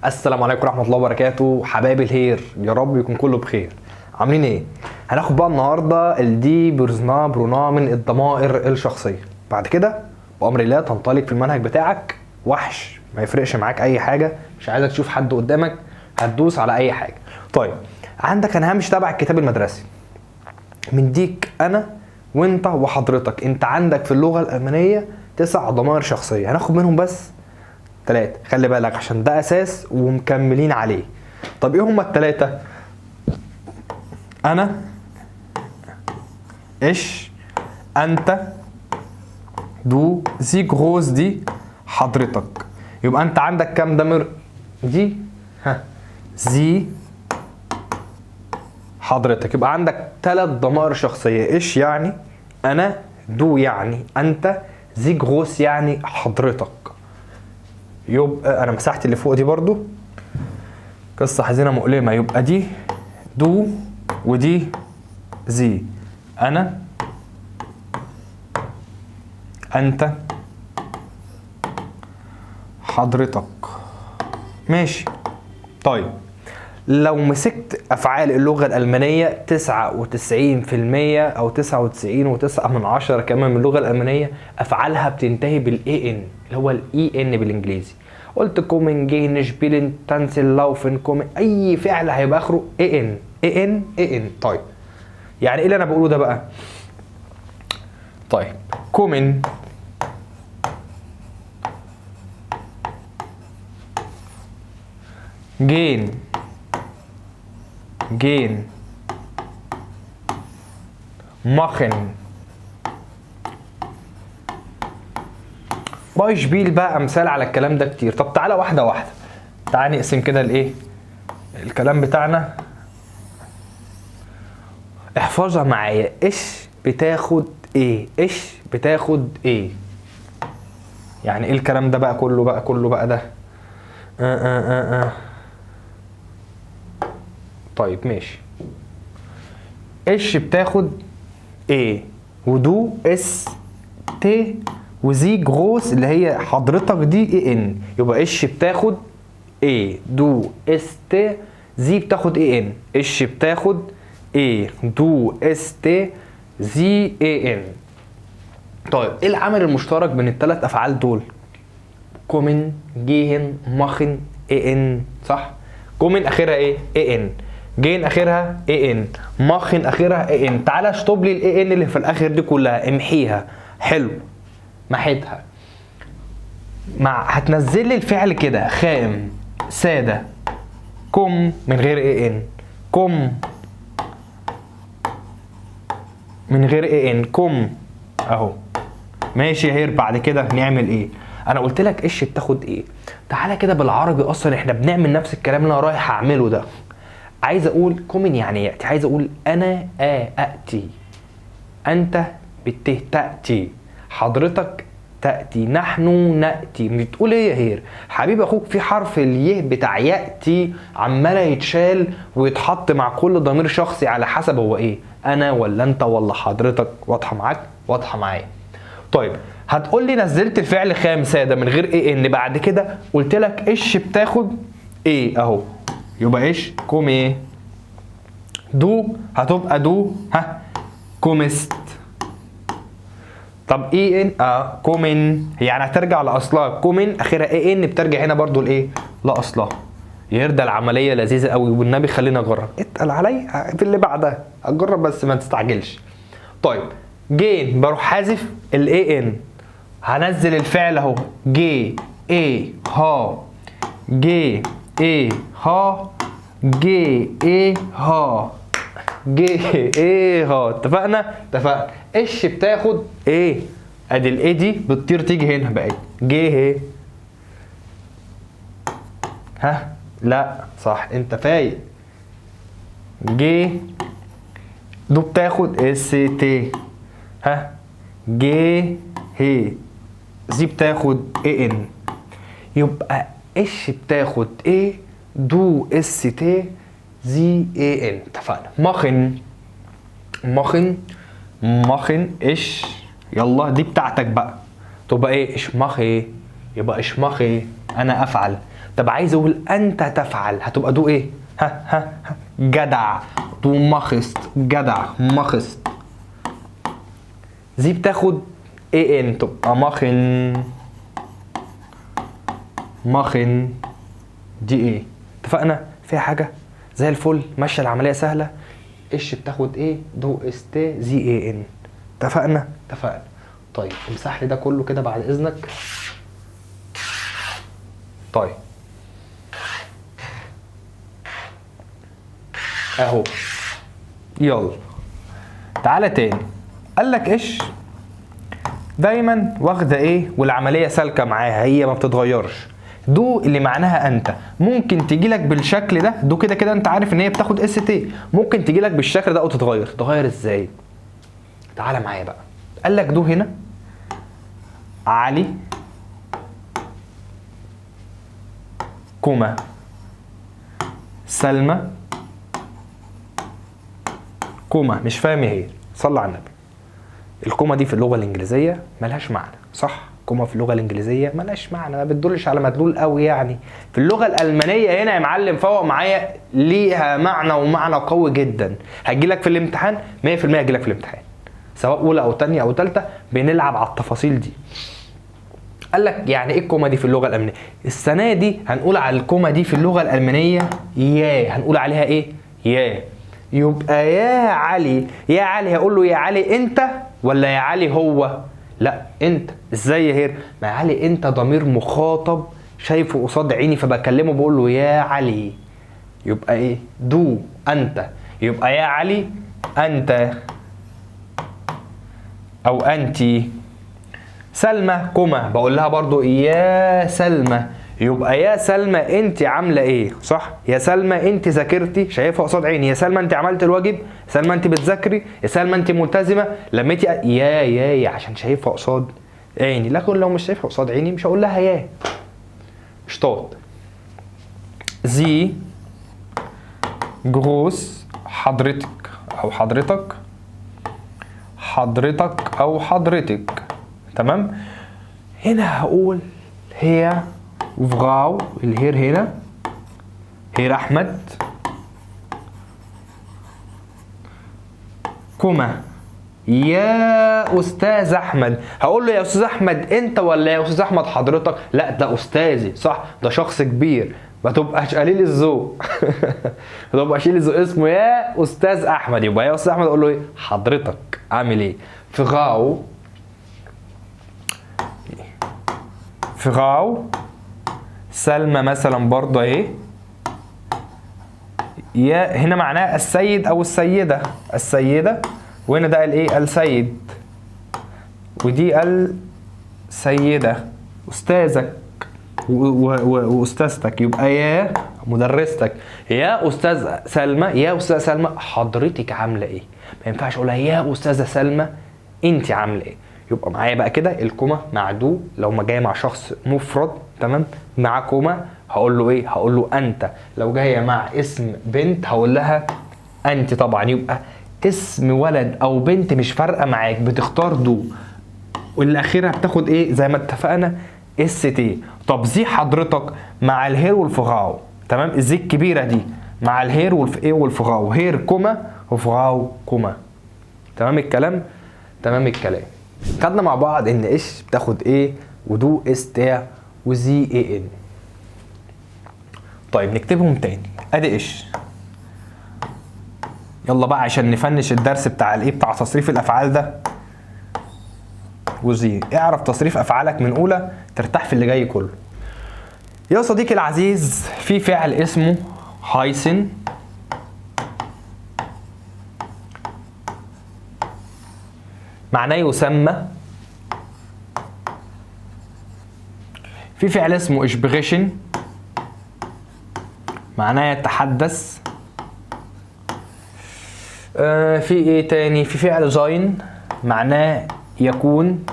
السلام عليكم ورحمه الله وبركاته حبايبي الهير، يا رب يكون كله بخير. عاملين ايه؟ هناخد بقى النهارده الدي برونامن الضمائر الشخصيه. بعد كده بامر الله تنطلق في المنهج بتاعك وحش، ما يفرقش معاك اي حاجه، مش عايزك تشوف حد قدامك هتدوس على اي حاجه. طيب عندك انا هامش تبع الكتاب المدرسي مديك انا وانت وحضرتك. انت عندك في اللغه الالمانيه 9 ضمائر شخصيه، هناخد منهم بس 3. خلي بالك عشان ده اساس ومكملين عليه. طب ايه هما ال3؟ انا، ايش، انت، دو، زي جروز دي حضرتك. يبقى انت عندك كام ضمير؟ دي زي حضرتك. يبقى عندك 3 ضمائر شخصيه. ايش يعني انا، دو يعني انت، زي جروس يعني حضرتك. يبقى انا مسحت اللي فوق دي برضو، قصه حزينه مؤلمه. يبقى دي دو ودي زي. انا، انت، حضرتك. ماشي. طيب لو مسكت افعال اللغه الالمانيه 99% او 99.9 كمان من اللغه الالمانيه افعالها بتنتهي بالاي ان، اللي هو الاي ان بالانجليزي. قلت كومن، جين، شبيلن، تنسل، لوفن، كومن، اي فعل هيبقى اخره اي ان اي ان اي ان. طيب يعني ايه اللي انا بقوله ده بقى؟ طيب كومن جين ماخن بايشبيل بقى امثال على الكلام ده كتير. طب تعالى واحده واحده، تعالى نقسم كده الايه الكلام بتاعنا. احفظها معايا. ايش بتاخد ايه؟ ايش بتاخد ايه؟ يعني ايه الكلام ده بقى كله بقى ده؟ طيب ماشي. ايش بتاخد ايه، ودو اس تي، وزي جروس اللي هي حضرتك دي اي ان. يبقى ايش بتاخد ايه، دو اس تي، زي بتاخد اي ان. ايش بتاخد ايه، دو اس تي، زي اي ان. طيب ايه العامل المشترك بين ال3 افعال دول؟ كومن، جيهن، ماخن، اي ان. صح؟ كومن اخرها ايه؟ اي ان. جين اخرها اي ان. ماخن اخرها اي ان. تعالى اشطب لي الاي ان اللي في الاخر دي كلها، امحيها. حلو، محيتها. هتنزل لي الفعل كده خام ساده، كم من غير اي ان، كم من غير اي ان، كم اهو. ماشي يا هير. بعد كده نعمل ايه؟ انا قلت لك ايش بتاخد ايه. تعالى كده بالعربي، اصلا احنا بنعمل نفس الكلام اللي انا رايح اعمله ده. عايز اقول كومن يعني ياتي، عايز اقول انا اتي، انت بته تاتي، حضرتك تاتي، نحن ناتي. بتقول ايه يا هير؟ حبيب اخوك في حرف اليه بتاع ياتي عماله يتشال ويتحط مع كل ضمير شخصي على حسب هو ايه، انا ولا انت ولا حضرتك. واضحه معاك؟ واضحه معايا. طيب هتقول لي نزلت الفعل خام ساده من غير ايه ان، بعد كده قلت لك ايش بتاخد ايه اهو. يبقى ايش كوم ايه، دو هتبقى دو كومست. طب اي ان كومن، يعني هترجع لاصلها. كومن اخرها اي ان، بترجع هنا برضو لايه، لاصلها. يرضى العمليه لذيذه قوي، والنبي خلينا اجرب. اتقل عليا في اللي بعدها، اجرب بس ما تستعجلش. طيب جين بروح حذف الاي ان، هنزل الفعل اهو، جي اي ها، جي اي ها، جي اي ها، جي اي ها. اتفقنا؟ اتفقنا. ايش بتاخد ايه، ادي الاي دي بتطير تيجي هنا بقت جي هي. لا صح، انت فايق. جي دو بتاخد اس تي، جي هي. زي بتاخد اي ان. يبقى ايش بتاخد ايه، دو اس تي، زي اي ان. اتفقنا. ماخن ايش. يلا دي بتاعتك بقى، تبقى ايه، اشمخي. يبقى اشمخي انا افعل. طب عايز اقول انت تفعل، هتبقى دو ايه؟ ها جدع. دو مخست، جدع مخست. دي بتاخد ايه ان، تبقى مخن. مخن دي ايه؟ اتفقنا؟ فيها حاجه زي الفل، ماشيه العمليه سهله. ايش بتاخد ايه؟ دو است زي ايه ان. اتفقنا؟ اتفقنا. طيب امسح لي ده كله كده بعد اذنك. طيب اهو، يلا تعالى تاني. قال لك ايش دايما واخده ايه والعمليه سالكه معاها، هي ما بتتغيرش. دو اللي معناها انت ممكن تجي لك بالشكل ده، دو كده كده انت عارف ان هي بتاخد اس تي، ممكن تجي لك بالشكل ده او تتغير. تتغير ازاي؟ تعالى معايا بقى. قال لك دو هنا علي كوما سلمى كوما. مش فاهم ايه هي؟ صلى على النبي. الكوما دي في اللغه الانجليزيه ملهاش معنى، صح؟ كوما في اللغه الانجليزيه ملهاش معنى، ما بتدلش على مدلول قوي يعني. في اللغه الالمانيه هنا يا معلم فوق معايا ليها معنى، ومعنى قوي جدا. هتجيلك في الامتحان 100%، هتجيلك في الامتحان سواء اولى او ثانيه او ثالثه، بنلعب على التفاصيل دي. قال لك يعني ايه الكوما دي في اللغه الالمانيه؟ السنه دي هنقول على الكوما دي في اللغه الالمانيه يا، هنقول عليها ايه؟ يا. يبقى يا علي، يا علي هقول له يا علي انت ولا يا علي هو؟ لا انت. ازاي يا هير؟ ما يا علي انت ضمير مخاطب شايفه قصاد عيني فبكلمه بقول له يا علي. يبقى ايه؟ دو انت. يبقى يا علي انت او انتي. سلمى كوما بقول لها برضو يا سلمى. يبقى يا سلمى انت عامله ايه؟ صح؟ يا سلمى انت ذاكرتي، شايفها قصاد عيني. يا سلمى انت عملت الواجب. يا سلمى انت بتذاكري. يا سلمى انت ملتزمه. لميتي يا عشان شايفها قصاد عيني. لكن لو مش شايفها قصاد عيني مش هقول لها يا. شطاط. زي جروس حضرتك او حضرتك. حضرتك او حضرتك. تمام؟ هنا هقول هي وفغاو. الهير هنا هير احمد كوما يا استاذ احمد. هقول له يا استاذ احمد انت ولا يا استاذ احمد حضرتك؟ لا ده استاذي، صح؟ ده شخص كبير، ما تبقاش قليل الذوق. ما تبقاش قليل الذوق. اسمه يا استاذ احمد، يبقى يا استاذ احمد اقول له ايه؟ حضرتك عامل ايه؟ فغاو. فغاو سلمى مثلا برضه ايه؟ يا هنا معناها السيد او السيده. السيده. وهنا ده قال ايه؟ السيد. ودي السيده. استاذك واستاذتك. يبقى يا مدرستك. يا استاذ سلمى. يا استاذ سلمى حضرتك عامله ايه؟ ما ينفعش اقولها يا استاذه سلمى انت عامله ايه. يبقى معايا بقى كده الكوما مع دو لو ما جايه مع شخص مفرد، تمام؟ مع كوما هقول له ايه؟ هقول له انت. لو جايه مع اسم بنت هقول لها انت طبعا. يبقى اسم ولد او بنت مش فارقه معاك، بتختار دو، والاخيره بتاخد ايه؟ زي ما اتفقنا اس تي. طب زي حضرتك مع الهير والفغاو، تمام؟ الزي الكبيره دي مع الهير والفغاو. هير كوما وفغاو كوما. تمام الكلام؟ تمام الكلام. خدنا مع بعض ان ايش بتاخد ايه ودو اس تا وزي اي ان. طيب نكتبهم تاني. ادي ايش. يلا بقى عشان نفنش الدرس بتاع الايه بتاع تصريف الافعال ده. وزي اعرف تصريف افعالك من اولى ترتاح في اللي جاي كله. يا صديقي العزيز، في فعل اسمه هايسن. معناه يسمى. في فعل اسمه اشبغشن. معناه يتحدث. في ايه تاني؟ في فعل زاين معناه يكون.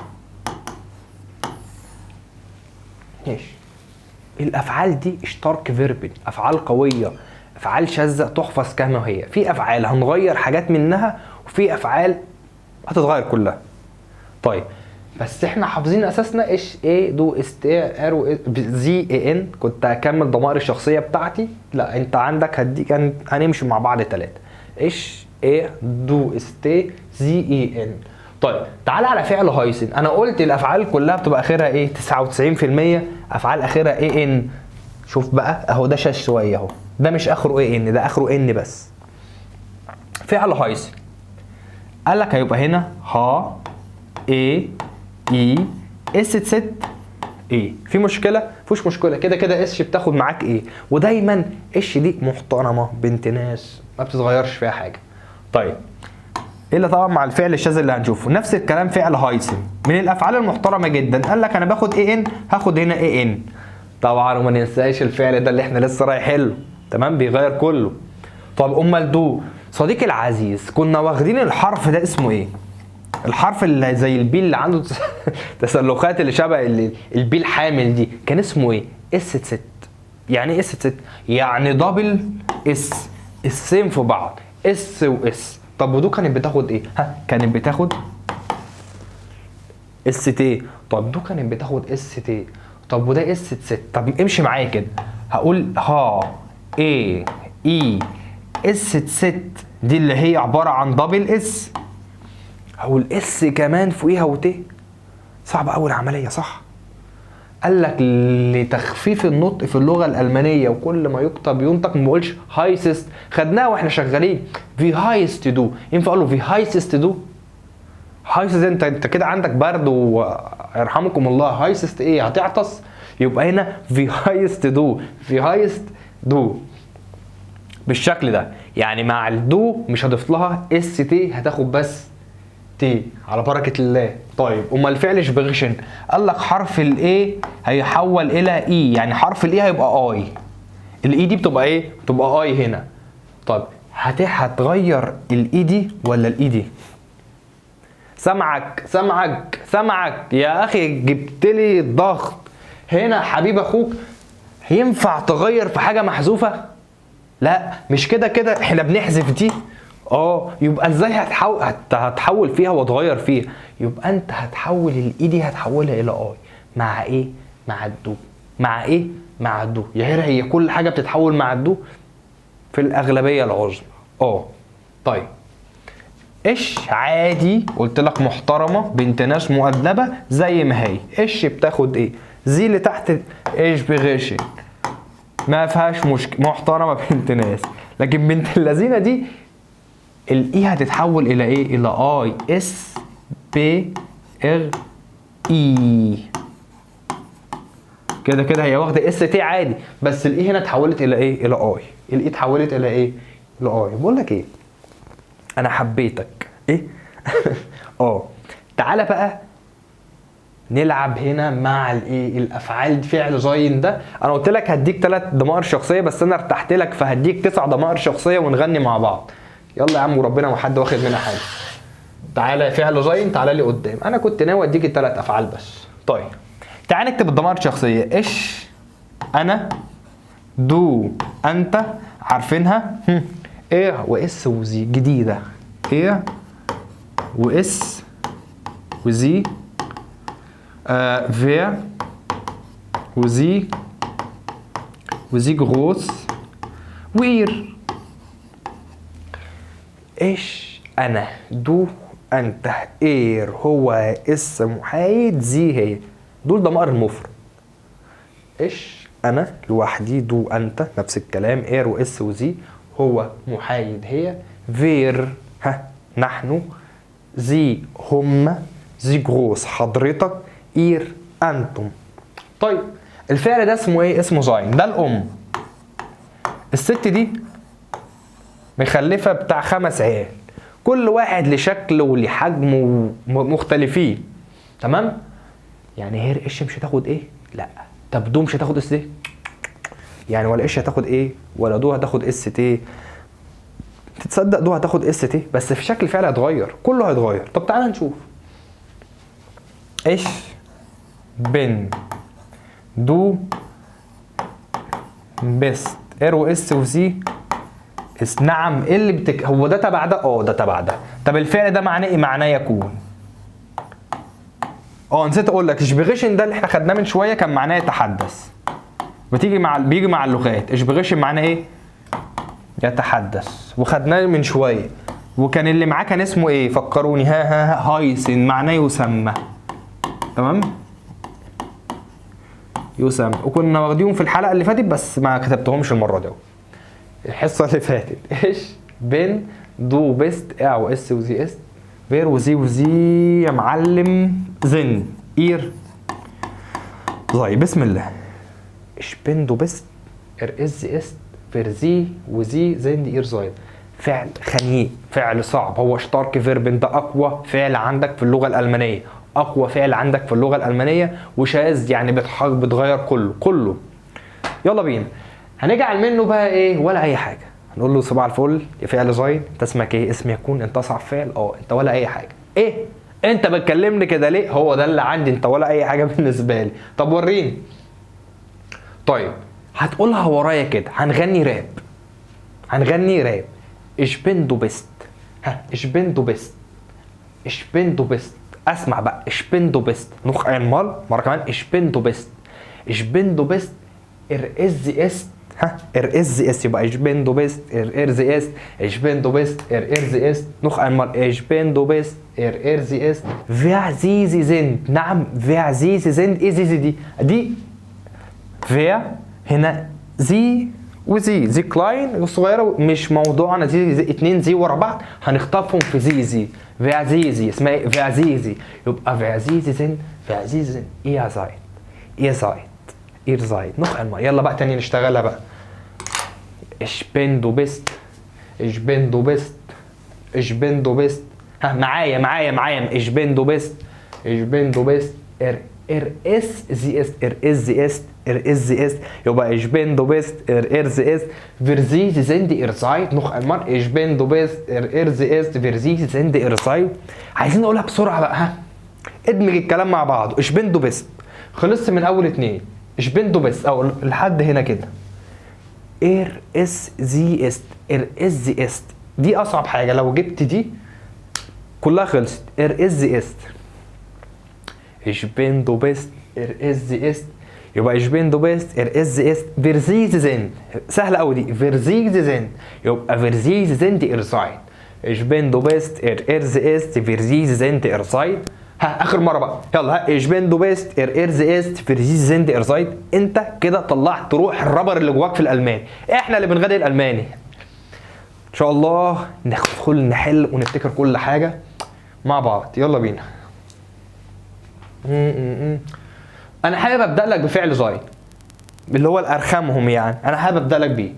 ماشي. الافعال دي اشتراك فيربي، افعال قويه، افعال شاذه تحفظ كما هي. في افعال هنغير حاجات منها وفي افعال هتتغير كلها. طيب بس احنا حافظين اساسنا ايش ايه دو است ارو زي اي ان. كنت هكمل ضمائر الشخصيه بتاعتي، لا انت عندك هديك هنمشي مع بعض 3. ايش ايه دو است زي اي ان. طيب تعال على فعل هايسن. انا قلت الافعال كلها بتبقى اخرها ايه؟ 99% افعال اخرها اي ان. شوف بقى اهو ده شاش شويه اهو، ده مش اخره اي ان، ده اخره ان بس. فعل هايسن قال لك هيبقى هنا ها اي اي اس ست ايه. في مشكله؟ مفيش مشكله، كده كده اس بتاخد معاك ايه، ودايما ايش دي محترمه بنت ناس ما بتتغيرش فيها حاجه. طيب الا طبعا مع الفعل الشاذ اللي هنشوفه. نفس الكلام فعل هايسن من الافعال المحترمه جدا. قال لك انا باخد اي ان، هاخد هنا اي ان طبعا، وما ننساش الفعل ده اللي احنا لسه رايحين له، تمام، بيغير كله. طب امال دو صديقي العزيز كنا واخدين الحرف ده اسمه ايه؟ الحرف اللي زي البي اللي عنده تسلخات اللي شبه البي الحامل دي كان اسمه ايه؟ اس ست. يعني ايه اس ست؟ يعني دبل اس، السين في بعض، اس واس. طب ودو كانت بتاخد ايه؟ ها كانت بتاخد اس تي. طب دو كانت بتاخد اس تي. طب وده اس ست. طب امشي معايا كده، هقول ها اي اي اس ست دي اللي هي عباره عن دبل اس، هقول اس كمان فوقيها وت. صعب قوي العمليه صح؟ قال لك لتخفيف النطق في اللغه الالمانيه وكل ما يكتب ينطق ما بقولش هايسست. خدناها واحنا شغالين في هايست دو، ينفع اقول له في هايسست دو؟ هايسست انت كده عندك برد ويرحمكم الله. هايسست ايه؟ هتعطس؟ يبقى هنا في هايست دو، في هايست دو بالشكل ده. يعني مع الدو مش هضيف لها اس تي، هتاخد بس تي على بركه الله. طيب امال الفعل شبغشن قال لك حرف الاي هيحول الى اي، يعني حرف الاي هيبقى اي. الاي دي بتبقى ايه؟ بتبقى اي هنا. طب هتغير الاي دي ولا الاي دي؟ سمعك يا اخي، جبت لي الضغط هنا حبيب اخوك. ينفع تغير في حاجه محذوفه؟ لا مش كده كده احنا بنحذف دي. يبقى ازاي هتحول فيها وتغير فيها؟ يبقى انت هتحول الاي دي هتحولها الى اي مع ايه؟ مع الدو. مع ايه؟ مع الدو. يا هي كل حاجه بتتحول مع الدو في الاغلبيه العظمى. طيب ايش عادي قلت لك محترمه بنت ناس مؤدبه زي ما هي. ايش بتاخد ايه؟ زي اللي تحت ايش بغشن ما فيهاش مشكله، محترمه بنت ناس. لكن بنت اللذينه دي الاي هتتحول الى ايه؟ الى اي اس بي ار اي. كده كده هي واخده اس تي عادي، بس الاي هنا اتحولت الى ايه؟ الى اي. الاي اتحولت الى ايه؟ الى اي. بقول لك ايه، انا حبيتك ايه. تعالى بقى نلعب هنا مع الايه؟ الافعال فعل زين ده. انا قلت لك هديك 3 ضمائر شخصيه، بس انا ارتحت لك فهديك 9 ضمائر شخصيه ونغني مع بعض. يلا يا عم وربنا ما حد واخد منها حاجه. تعالى فعل زين، تعالى لي قدام. انا كنت ناوي اديك ال3 افعال بس. طيب تعالى نكتب الضمائر الشخصيه. ايش، انا، دو، انت، عارفينها. ايه واس وزي جديده. ايه واس وزي wer وزي groß وير. ايش، انا، دو، انت، اير هو اسم محايد، زي هي. دول ضمائر المفرد. ايش انا لوحدي، دو انت نفس الكلام، اير واس وزي هو محايد هي، فير نحن، زي هم، زي جروس حضرتك، اير انتم. طيب الفعل ده اسمه ايه؟ اسمه زاين. ده الام. الست دي مخلفه بتاع 5 عيال، كل واحد لشكل ولحجم مختلفين، تمام؟ يعني هير ايش مش هتاخد ايه؟ لا. طب دو مش هتاخد اس تي؟ يعني ولا ايش هتاخد ايه ولا دو هتاخد اس تي؟ تتصدق دو هتاخد اس تي بس في شكل الفعل هيتغير، كله هيتغير. طب تعالى نشوف. ايش بن دو بيست ار واس وزي اس. نعم. ايه اللي هو ده تبع ده؟ ده تبع ده. طب الفعل ده معناه ايه؟ معناه يكون. نسيت اقول لك اشبغيشن ده اللي احنا خدناه من شويه كان معناه يتحدث. بيجي مع اللغات. اشبغيشن معناه ايه؟ يتحدث، وخدناه من شويه. وكان اللي معاه كان اسمه ايه؟ فكروني. هايسن معناه يسمى. تمام؟ يسمى. وكنا واخديهم في الحلقه اللي فاتت بس ما كتبتهمش المره دي. الحصه اللي فاتت ايش؟ بن دو بيست او اس وزي اس فير وزي يا معلم زن اير زي. بسم الله. ايش بن دو بيست اس است فير زي وزي زن اير زاي. فعل خنيق، فعل صعب. هو شتارك فيربن ده اقوى فعل عندك في اللغه الالمانيه، اقوى فعل عندك في اللغه الالمانيه، وشاذ يعني بتغير كله. يلا بينا. هنجعل منه بقى ايه؟ ولا اي حاجه. هنقول له صباح الفل يا فعل زاين، انت اسمك ايه؟ اسم يكون. انت اصعب فعل؟ انت ولا اي حاجه. ايه انت بتكلمني كده ليه؟ هو ده اللي عندي، انت ولا اي حاجه بالنسبه لي. طب وريني. طيب هتقولها ورايا كده. هنغني راب. ايش بن دو بيست. ايش بن دو بيست. ايش بن دو بيست. اسمع بقى. ايش بن دو بيست. نوخ einmal مره كمان. ايش بن دو بيست. ايش بن دو بيست از است. از است. يبقى ايش بن دو بيست از است. ايش بن دو بيست از است. نوخ einmal. ايش بن دو بيست از است. wer sie sind. نعم wer sie sind. ايه زي دي wer هنا زي وزي. زي كلاين الصغيره مش موضوعنا. زي اتنين زي ورا بعض هنخطفهم في زي. فيعزيزي اسمها ايه؟ فيعزيزي. يبقى فيعزيزي زين. فيعزيزي زين. ايه زايد. نخ انما. يلا بقى تاني نشتغلها بقى. ايش بن دو بيست. ايش بن دو بيست. ايش بن دو بيست. معايا. ايش بن دو بيست. ايش بن دو بيست اس زي است. يبقى ايش بن دو بيست زي است فير زي زند زايد. نوخ einmal. ايش بن دو بيست زي است فير زي زند زايد. عايزين نقولها بسرعه بقى. ادمج الكلام مع بعض. ايش بن دو بيست. خلصت من اول اتنين. ايش بن دو بيست او لحد هنا كده. اس زي است. دي اصعب حاجه. لو جبت دي كلها خلصت. زي است. Ich bin du bist sie ist. يبقى ich bin du bist sie ist wir sie sind. سهله قوي دي. wir sie sind. يبقى wir sie sind seid. ich bin du bist sie ist wir sie sind seid. اخر مره بقى. يلا. ich bin du bist sie ist wir sie sind seid. انت كده طلعت روح الرابر اللي جواك في الالماني. احنا اللي بنغني الالماني ان شاء الله. ندخل نحل ونفتكر كل حاجه مع بعض. يلا بينا. انا حابب ابدا لك بفعل زاي اللي هو الارخمهم يعني. انا حابب ابدا لك بيه.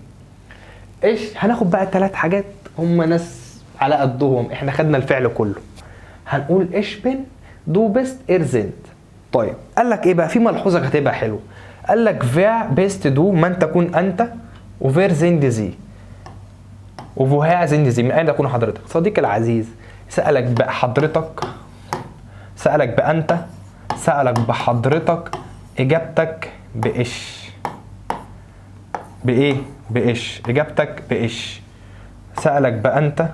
ايش هناخد بقى 3 حاجات هم ناس على قدهم. احنا خدنا الفعل كله. هنقول ايش بن دو بيست ارزنت. طيب قال لك ايه بقى؟ في ملحوظه هتبقى حلوه. قال لك فير بيست دو من تكون انت وفير زند زي وفوها زند زي. من اين تكون حضرتك؟ صديقي العزيز سالك بحضرتك، سالك بانت، سألك بحضرتك، إجابتك بإيش. بإيه؟ بإيش. إجابتك بإيش. سألك بأنت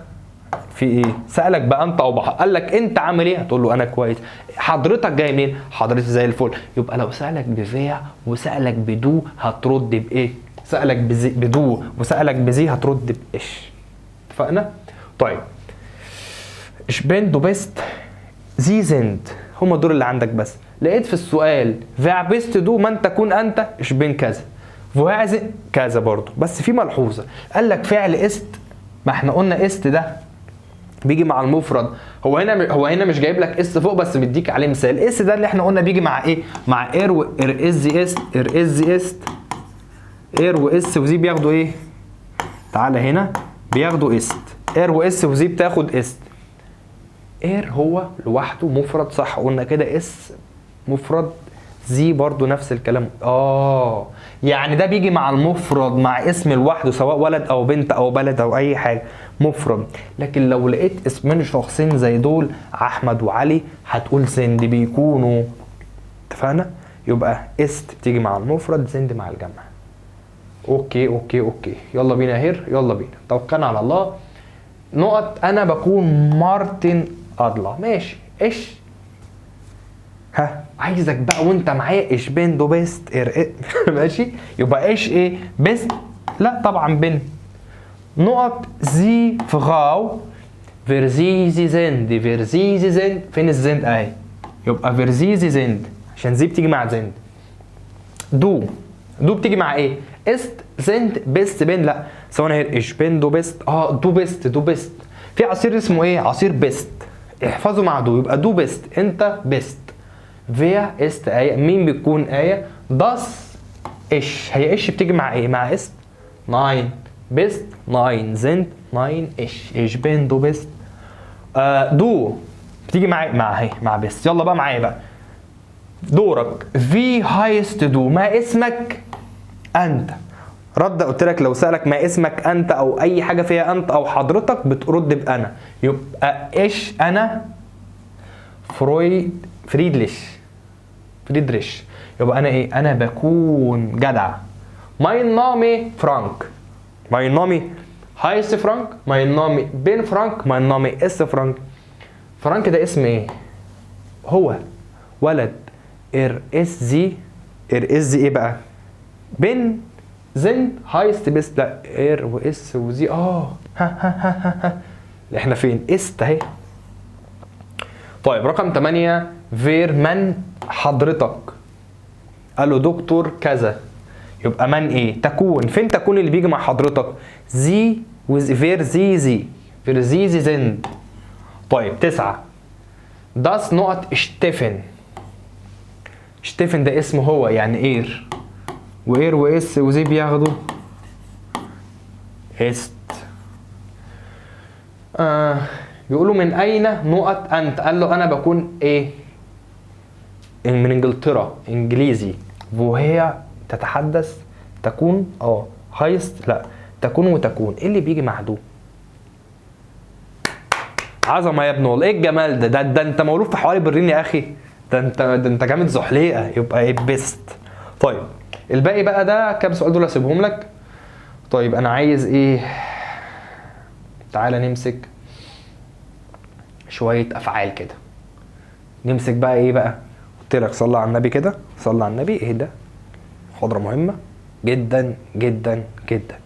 في إيه؟ سألك بأنت أو قال لك أنت عامل إيه؟ هتقول له أنا كويس. حضرتك جاي منين؟ حضرتك زي الفل. يبقى لو سألك بفيع وسألك بدو هترد بإيه؟ سألك بدو وسألك بزي هترد بإيش. اتفقنا؟ طيب. إيش بن دو بيست زي زند. هم دول اللي عندك بس. لقيت في السؤال wer bist du من تكون انت ايش بين كذا woher كذا برضو. بس في ملحوظه. قال لك فعل است. ما احنا قلنا است ده بيجي مع المفرد. هو هنا مش جايب لك اس فوق بس مديك عليه مثال. اس ده اللي احنا قلنا بيجي مع ايه؟ مع اير واس اير واس وزي بياخدوا ايه؟ تعالى هنا بياخدوا است. اير واس وزي بتاخد است. اير هو لوحده مفرد صح قلنا كده. اس مفرد. زي برضو نفس الكلام. يعني ده بيجي مع المفرد مع اسم لوحده سواء ولد او بنت او بلد او اي حاجه مفرد. لكن لو لقيت اسمين شخصين زي دول احمد وعلي هتقول زند بيكونوا. اتفقنا؟ يبقى است بتيجي مع المفرد، زند مع الجمع. اوكي. يلا بينا هير. يلا بينا. توكلنا على الله. نقط. انا بكون مارتن أضلع. ماشي. ايش عايزك بقى وانت معايا ايش بين دو بيست ماشي، يبقى ايش ايه بيست؟ لا طبعا بن. نقط زي فراو فيرزيزي زند فيرزيزي زند. فين الزند اهي، يبقى فيرزيزي زند عشان زي بتيجي مع زند. دو بتيجي مع ايه؟ است زند بيست بن. لا ثواني هنا، ايش بين دو بيست. دو بيست. في عصير اسمه ايه؟ عصير بيست. احفظوا مع دو، يبقى دو بيست انت بيست. فيا است ايه، مين بيكون ايه؟ داس ايش. هي ايش بتيجي مع ايه؟ مع است. ناين بيست ناين زند ناين ايش بين دو بيست. دو بتيجي مع بيست. يلا بقى معايا بقى دورك. في هايست دو، ما اسمك انت. رد قلت لك لو سألك ما اسمك انت او اي حاجه فيها انت او حضرتك بترد بانا. يبقى ايش انا؟ فريدريش. يبقى انا ايه؟ انا بكون جدع. ماين نامي فرانك. ماين نامي هايست فرانك. ماين نامي بين فرانك. ماين نامي اس فرانك. فرانك ده اسم ايه؟ هو ولد. اس زي ايه بقى؟ بن زند هايست بيست. لا اير واس وزي. احنا فين؟ است اهي. طيب رقم 8 فير من حضرتك. قال له دكتور كذا، يبقى من ايه؟ تكون. فين تكون اللي بيجي مع حضرتك؟ زي فير زي فير زي زند. طيب 9 داس نقط اشتفن. اشتفن ده اسمه هو، يعني اير واير واس وزي بياخدوا است. بيقولوا من اين نقط انت. قال له انا بكون ايه؟ من انجلترا، انجليزي. وهي تتحدث تكون هايست. لا تكون وتكون. ايه اللي بيجي مع دو؟ عظمه يا ابن والله. ايه الجمال ده؟ ده انت مولود في حوالي برلين يا اخي. ده انت جامد زحليقه. يبقى ايه؟ بيست. طيب الباقي بقى ده كام سؤال دول هسيبهم لك. طيب انا عايز ايه؟ تعالى نمسك شويه افعال كده. نمسك بقى ايه بقى؟ قلت لك صلى على النبي كده. صلى على النبي. ايه ده؟ محاضره مهمه جدا جدا جدا.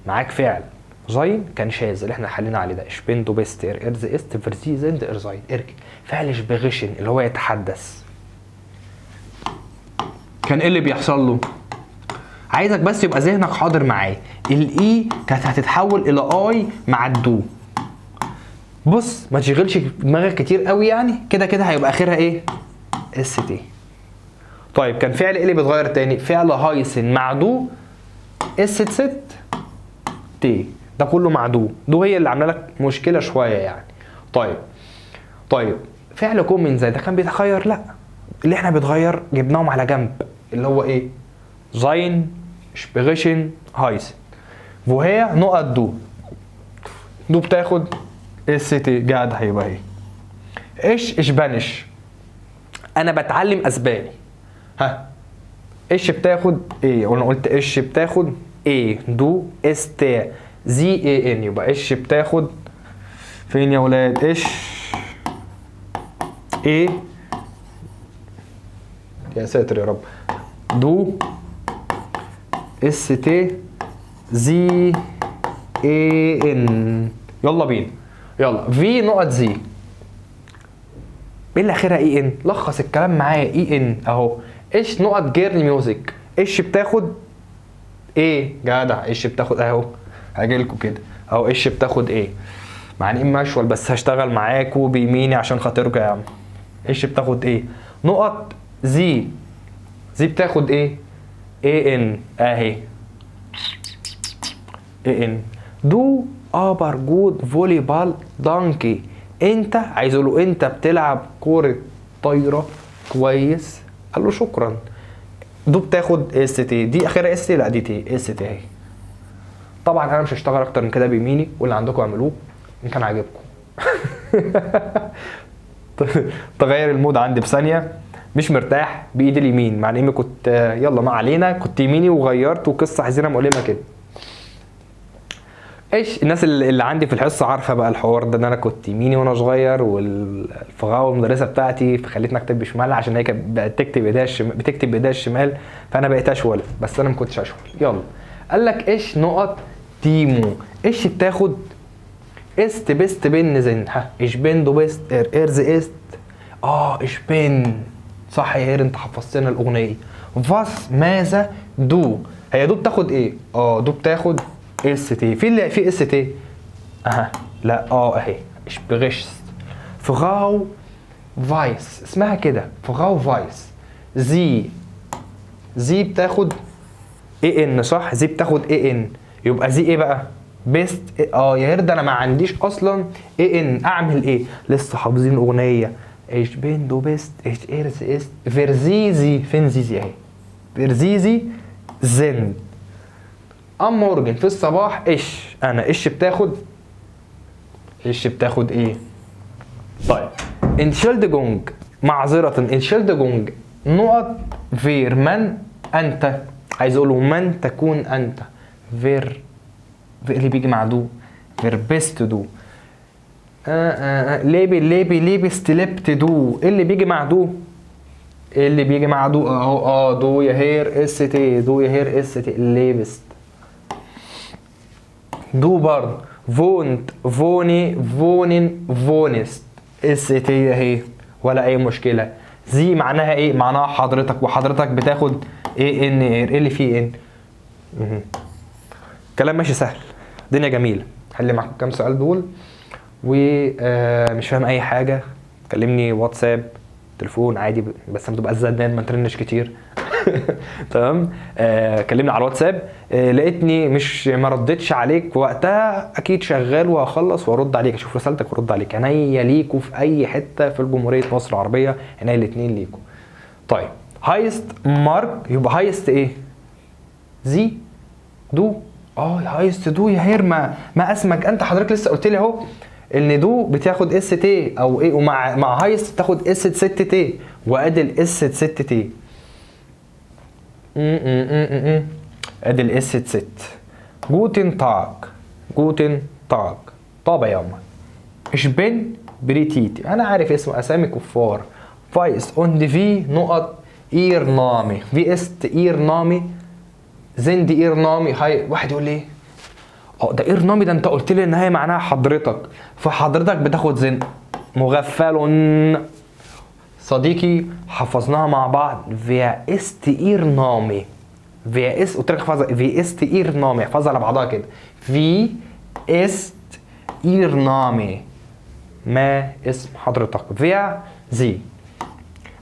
معاك فعل زين كان شاذ اللي احنا حلينا عليه ده. ايش بين دو بيست ارز است فرزيزند ارزاين ارك. فعل شبغشن اللي هو يتحدث. كان ايه اللي بيحصل له؟ عايزك بس يبقى ذهنك حاضر معايا. الاي كانت هتتحول الى اي مع الدو. بص ما تشغلش دماغك كتير قوي، يعني كده هيبقى اخرها ايه؟ اس تي. طيب كان فعل ايه اللي بيتغير تاني؟ فعل هايسن مع دو اس ست تي. ده كله مع دو هي اللي عامله لك مشكله شويه يعني. طيب فعل كومن زي ده كان بيتغير؟ لا، اللي احنا بيتغير جبناهم على جنب اللي هو ايه؟ زين شبغشن هايسن. وهي نقط دو بتاخد اس تي. جاد هيبقى ايه؟ ايش اسبانيش. انا بتعلم اسباني. ايش بتاخد ايه؟ انا قلت ايش بتاخد ايه؟ دو اس تي زي اي ان. يبقى ايش بتاخد فين يا ولاد؟ ايش ايه؟ يا ساتر يا رب. دو اس تي زي اي ان. يلا بينا. يلا في نقط زي. ايه اللي اخرها اي ان؟ لخص الكلام معايا. اي ان اهو. ايش نقط جيرل ميوزك. ايش بتاخد ايه؟ جدع. ايش بتاخد اهو. هاجيلكوا كده اهو. ايش بتاخد ايه؟ مع اني مشول بس هشتغل معاكوا بيميني عشان خاطركوا يا عم. ايش بتاخد ايه؟ نقط زي بتاخد ايه؟ اي ان اهي. اي ان. دو ابر جود فولي بال دانكي. انت عايز له انت بتلعب كوره طايره كويس. قال له شكرا. دو بتاخد اس تي. دي اخرها اس تي. لا دي تي اس تي اهي. طبعا انا مش هشتغل اكتر من كده بيميني، واللي عندكم اعملوه ان كان عاجبكم. تغير المود عندي بثانيه. مش مرتاح بايدي اليمين مع اني كنت يلا ما علينا كنت يميني وغيرت وقصه حزينه مؤلمه كده. ايش الناس اللي عندي في الحصه عارفه بقى الحوار ده، ان انا كنت يميني وانا صغير، والفغاوه المدرسه بتاعتي فخلتني اكتب بشمال عشان هي كانت بتكتب بايديها الشمال، بتكتب بايديها الشمال، فانا بقيت اشول، بس انا ما كنتش اشول. يلا قال لك ايش نقط تيمو، ايش بتاخد است بيست بن زين، ها ايش بين دو بيست ايرز است، ايش بين صح يا هير، انت حفظت لنا الاغنيه. فاس ماذا دو، هي دو بتاخد ايه؟ دو بتاخد اس تي، في اللي في اس تي لا اهي ايش بغشت. فغاو فايس اسمها كده، فغاو فايس. زي بتاخد اي ان صح، زي بتاخد اي ان، يبقى زي ايه بقى؟ بيست يا هيرد انا ما عنديش اصلا اي ان، اعمل ايه؟ لسه حافظين اغنيه ايش بين دو بيست ايش ايرز است فيرزيزي، فين زيزي اهي، فيرزيزي زند. ام مورجن في الصباح ايش انا، ايش بتاخد ايه؟ طيب انشيلدجونج، معذره انشيلدجونج نقط فير من انت، عايز اقوله من تكون انت، فير اللي بيجي مع دو، فير بيست دو. ليبي ستلبت دو، اللي بيجي مع دو، اللي بيجي مع دو اهو، دو يا هير اس تي، دو يا هير اس تي، ليبست. دو برضه فونت فوني فونن فونست، اس تي اهي ولا اي مشكله. زي معناها ايه؟ معناها حضرتك، وحضرتك بتاخد ايه ان ايه اللي فيه ان. كلام ماشي سهل، الدنيا جميله. حل معاكم كام سؤال دول، ومش فاهم اي حاجه كلمني واتساب تليفون عادي، بس ما تبقى زنان ما ترنش كتير. تمام. كلمني على الواتساب. لقيتني مش ما ردتش عليك وقتها، اكيد شغال وهخلص وارد عليك، اشوف رسالتك وارد عليك. عينيا ليكوا في اي حته في الجمهوريه مصر العربيه، عينيا الاثنين ليكوا. طيب هايست مارك، يبقى هايست ايه؟ زي دو هايست دو يا هير، ما اسمك انت، حضرتك لسه قلت لي اهو ان دو بتاخد اس تي او ايه، ومع هايست بتاخد اس 6 تي، وادي الاس 6 تي. ادي الاس 6. جوتن تاج طابع يا أمه. ايش بين بريتيتي، انا عارف اسم اسامي كفار. فايس اون دي في نقط اير نامي، في است اير نامي زند اير نامي. هاي واحد يقول لي ده اير نامي، ده انت قلت لي ان هي معناها حضرتك، فحضرتك بتاخد زند. مغفل صديقي، حفظناها مع بعض. فيا است اير نامي، في اس قلت لك احفظها، في است اير نامي، احفظها على بعضها كده. في است اير نامي، ما اسم حضرتك. فيا زي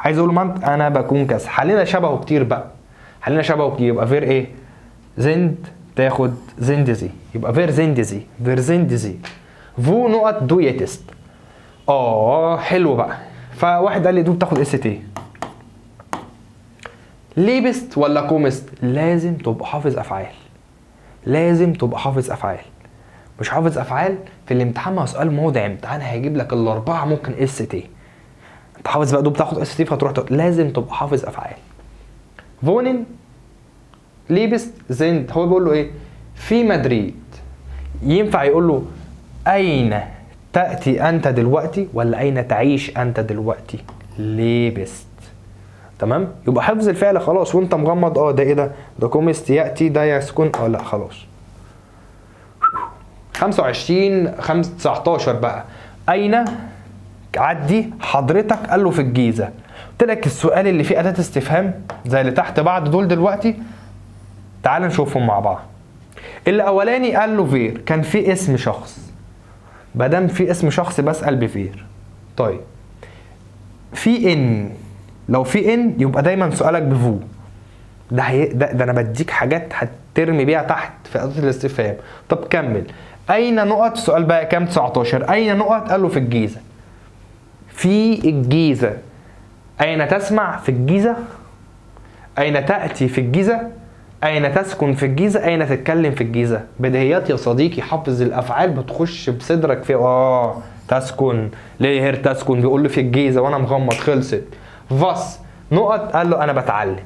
عايز اقول منت انا بكون كذا. حلينا شبهه كتير بقى، يبقى فير ايه؟ زند تاخد زندزي، يبقى فير زندزي، فير زندزي. فو نقط دو يتست. حلو بقى. فواحد قال لي دو بتاخد اس تي. ليبست ولا كومست؟ لازم تبقى حافظ افعال، مش حافظ افعال في الامتحان، ما سؤال موضع امتحان هيجيب لك الاربعه ممكن اس تي، انت حافظ بقى دول بتاخد اس تي، فتروح لازم تبقى حافظ افعال. فونن ليبست زند، هو بيقول له ايه؟ في مدريد. ينفع يقول له اين تاتي انت دلوقتي ولا اين تعيش انت دلوقتي؟ ليبست. تمام، يبقى حفظ الفعل خلاص وانت مغمض. ده ايه ده كومست ياتي، ده يسكن لا خلاص. 25/19 بقى. اين عدي حضرتك؟ قال له في الجيزه. قلت لك السؤال اللي فيه اداه استفهام زي اللي تحت بعض دول دلوقتي، تعال نشوفهم مع بعض. الاولاني قال له فير، كان في اسم شخص، مادام في اسم شخص بسال بفير. طيب في ان، لو في ان يبقى دايما سؤالك بفو. ده انا بديك حاجات هترمي بيها تحت في اداه الاستفهام. طب كمل. اين نقط؟ سؤال بقى كام؟ 19. اين نقط؟ قال له في الجيزه. في الجيزه. اين تسمع؟ في الجيزه. اين تاتي؟ في الجيزه. اين تسكن؟ في الجيزه. اين تتكلم؟ في الجيزه. بديهيات يا صديقي، حافظ الافعال بتخش بصدرك في تسكن. ليه هير تسكن؟ بيقول لي في الجيزه وانا مغمض، خلصت. فاس نقط؟ قال له انا بتعلم.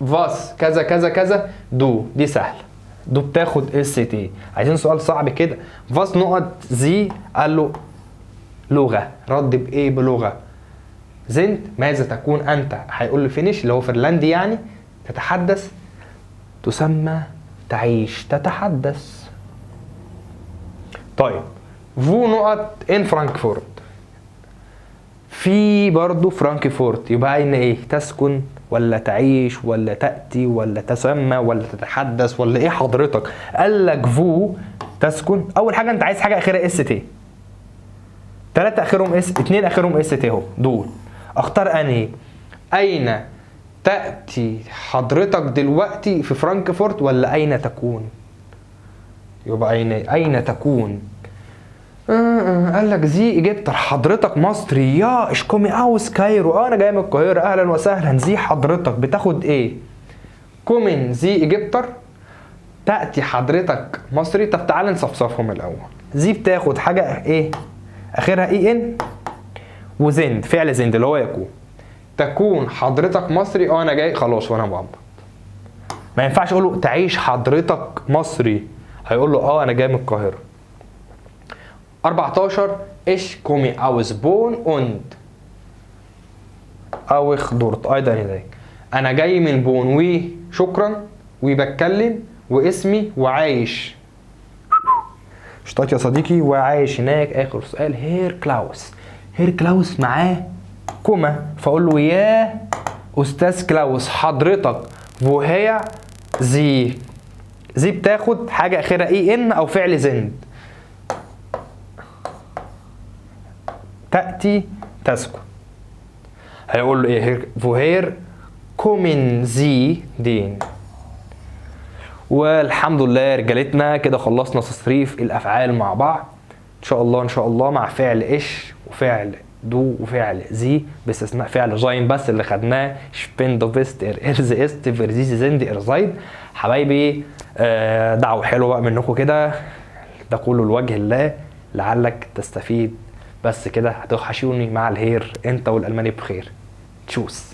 فاس كذا كذا كذا دو، دي سهله. دو بتاخد اس تي. عايزين سؤال صعب كده. فاس نقط زي قال له لغه، رد بايه؟ بلغه. زنت ماذا تكون انت؟ هيقول له فينيش اللي هو فنلندي يعني. تتحدث تسمى تعيش، تتحدث. طيب فو نقط ان فرانكفورت، في برضو فرانكفورت، يبقى ان ايه؟ تسكن ولا تعيش ولا تأتي ولا تسمى ولا تتحدث ولا ايه حضرتك؟ قال لك فو تسكن. اول حاجه انت عايز حاجه اخرها اس تي، 3 اخرهم اس، 2 اخرهم اس تي اهو دول. اختار انهي؟ اين تأتي حضرتك دلوقتي في فرانكفورت ولا اين تكون؟ يبقى اين تكون. قال لك زي ايجيبتر، حضرتك مصري. يا اشكومي اوس كايرو، انا جاي من القاهره. اهلا وسهلا. زي حضرتك بتاخد ايه؟ كومن زي ايجيبتر، تأتي حضرتك مصري. طب تعال نصفصفهم الاول. زي بتاخد حاجه ايه؟ اخرها اي ان، وزند فعل زند اللي هو يكون. تكون حضرتك مصري، انا جاي خلاص وانا مغمض. ما ينفعش اقول له تعيش حضرتك مصري، هيقول له انا جاي من القاهره. 14 ايش كومي اوس بون اوند اوخ دورت ايضا هناك. انا جاي من بون وشكرا وبتكلم واسمي وعايش. اشتاط يا صديقي وعايش هناك. اخر سؤال هير كلاوس. هير كلاوس معاه كوما، فاقول له يا استاذ كلاوس حضرتك. وهي زي بتاخد حاجه اخرها اي ان او فعل زند. تأتي تسكن. هيقول له ايه؟ فوهير كومن زي دين. والحمد لله يا رجالتنا كده خلصنا تصريف الافعال مع بعض. ان شاء الله ان شاء الله مع فعل ايش وفعل دو وفعل زي، باستثناء فعل زاين بس اللي خدناه شبين دوفيست ارز است فرزيزي زند ارزايد. حبايبي دعوه حلوه بقى منكم كده، ده كله لوجه الله لعلك تستفيد. بس كده هتوحشوني مع الهير. انت والالماني بخير. تشوس.